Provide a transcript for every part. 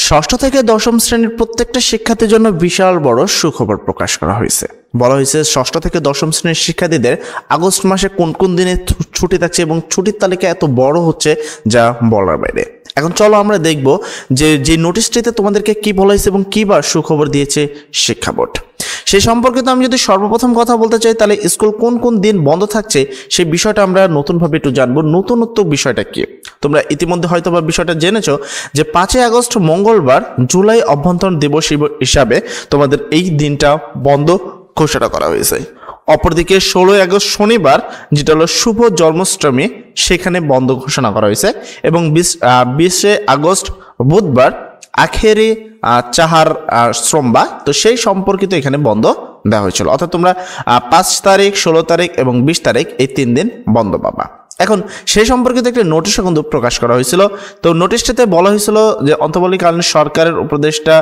ষষ্ঠ থেকে দশম শ্রেণীর প্রত্যেকটা শিক্ষার্থীর জন্য বিশাল বড় সুখবর প্রকাশ করা হয়েছে। বলা হয়েছে ষষ্ঠ থেকে দশম শ্রেণীর শিক্ষার্থীদের আগস্ট মাসে কোন কোন দিনে ছুটি থাকছে এবং ছুটির তালিকা এত বড় হচ্ছে যা বলার বাইরে। এখন চলো আমরা দেখব যে নোটিশটিতে তোমাদেরকে কি বলা হয়েছে এবং কি বা সুখবর দিয়েছে শিক্ষা বোর্ড। সেই সম্পর্কে তো আমি যদি সর্বপ্রথম কথা বলতে চাই, তাহলে স্কুল কোন কোন দিন বন্ধ থাকছে সেই বিষয়টা আমরা নতুনভাবে একটু জানবো। নতুনত্ব বিষয়টা কি তোমরা ইতিমধ্যে হয়তো বা বিষয়টা জেনেছো যে 5 আগস্ট মঙ্গলবার জুলাই অভ্যন্তরীণ দিবস হিসাবে তোমাদের এই দিনটা বন্ধ ঘোষণা করা হয়েছে। অপরদিকে 16 আগস্ট শনিবার যেটা হলো শুভ জন্মাষ্টমী, সেখানে বন্ধ ঘোষণা করা হয়েছে এবং 20 আগস্ট বুধবার আখেরি চাহার শ্রমবা, তো সেই সম্পর্কিত এখানে বন্ধ দেওয়া হয়েছিল। অর্থাৎ তোমরা 5 তারিখ, 16 তারিখ এবং 20 তারিখ এই 3 দিন বন্ধ পাবা। এখন সেই সম্পর্কিত একটি নোটিশও কিন্তু প্রকাশ করা হয়েছিল। তো নোটিশটাতে বলা হয়েছিল যে অন্তর্বর্তীকালীন সরকারের উপদেষ্টা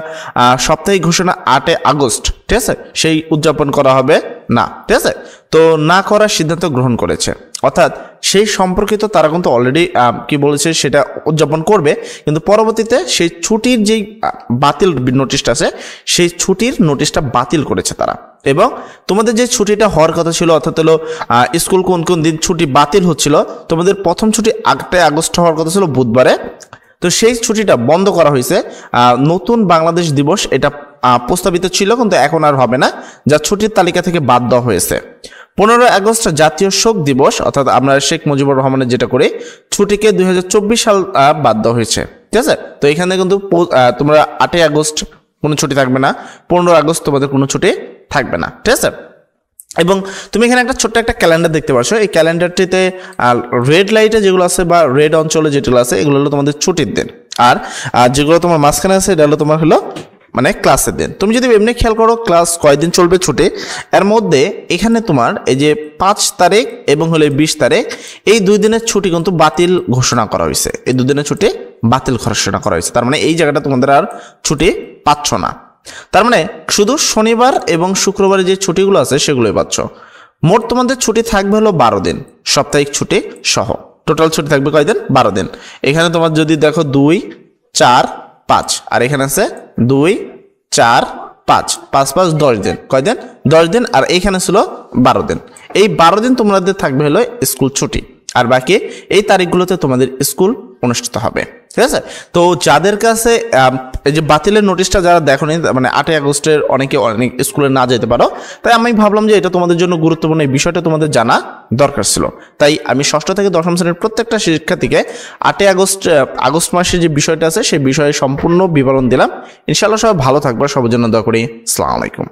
সাপ্তাহিক ঘোষণা 8 আগস্ট, ঠিক আছে, সেই উদযাপন করা হবে না, ঠিক আছে, তো না করার সিদ্ধান্ত গ্রহণ করেছে। অর্থাৎ সেই সম্পর্কিত তারা কিন্তু অলরেডি কি বলেছে সেটা উদযাপন করবে, কিন্তু পরবর্তীতে সেই ছুটির যেই বাতিল নোটিশটা আছে সেই ছুটির নোটিশটা বাতিল করেছে তারা। এবং তোমাদের যে ছুটিটা হওয়ার কথা ছিল, অর্থাৎ হলো স্কুল কোন কোন দিন ছুটি বাতিল হচ্ছিল, তোমাদের প্রথম ছুটি 8 আগস্ট হওয়ার কথা ছিল বুধবারে, তো সেই ছুটিটা বন্ধ করা হয়েছে। নতুন বাংলাদেশ দিবস এটা প্রস্তাবিত ছিল কিন্তু এখন আর হবে না, যা ছুটির তালিকা থেকে বাদ দেওয়া হয়েছে। 15 আগস্ট জাতীয় শোক দিবস, অর্থাৎ আমরা শেখ মুজিবুর রহমানের যেটা করে ছুটিকে 2024 সাল বাদ দেওয়া হয়েছে, ঠিক আছে। তো এখানে কিন্তু তোমরা 8 আগস্ট কোনো ছুটি থাকবে না, 15 আগস্ট তোমাদের কোনো ছুটি থাকবে না, ঠিক আছে। এবং তুমি এখানে একটা ছোট্ট একটা ক্যালেন্ডার দেখতে পাচ্ছ। এই ক্যালেন্ডারটিতে রেড লাইটে যেগুলো আছে বা রেড অঞ্চলে যেগুলো আছে এগুলো হলো তোমাদের ছুটির দিন, আর যেগুলো তোমার মাঝখানে আছে এটা হলো তোমার হলো মানে ক্লাসের দিন। তুমি যদি এমনি খেয়াল করো ক্লাস কয়দিন চলবে ছুটি, এর মধ্যে এখানে তোমার এই যে 5 তারিখ এবং হলো 20 তারিখ এই 2 দিনের ছুটি কিন্তু বাতিল ঘোষণা করা হয়েছে। এই 2 দিনের ছুটি বাতিল ঘোষণা করা হয়েছে, তার মানে এই জায়গাটা তোমাদের আর ছুটি পাচ্ছ না। তার মানে শুধু শনিবার এবং শুক্রবারে যে ছুটিগুলো আছে সেগুলোই পাচ্ছ। মোট তোমাদের ছুটি থাকবে হলো 12 দিন, সাপ্তাহিক ছুটি সহ টোটাল ছুটি থাকবে কয়দিন? 12 দিন। এখানে তোমার যদি দেখো 2, 4, 5 আর এখানে আছে 2, 4, 5, 5, 5 10 দিন। কয়দিন? 10 দিন। আর এইখানে ছিল 12 দিন। এই 12 দিন তোমাদের থাকবে হলো স্কুল ছুটি, আর বাকি এই তারিখগুলোতে তোমাদের স্কুল অনুষ্ঠিত হবে, ঠিক আছে। তো যাদের কাছে এই যে বাতিলের নোটিশটা যারা দেখোনি, মানে 8 আগস্টের অনেক স্কুলে না যেতে পারো, তাই আমি ভাবলাম যে এটা তোমাদের জন্য গুরুত্বপূর্ণ, এই বিষয়টা তোমাদের জানা দরকার ছিল। তাই আমি ষষ্ঠ থেকে দশম শ্রেণীর প্রত্যেকটা শিক্ষার্থীকে 8 আগস্ট মাসের যে বিষয়টা আছে সেই বিষয়ে সম্পূর্ণ বিবরণ দিলাম। ইনশাআল্লাহ সবাই ভালো থাকবে, সবার জন্য দোয়া করি। আসসালামু আলাইকুম।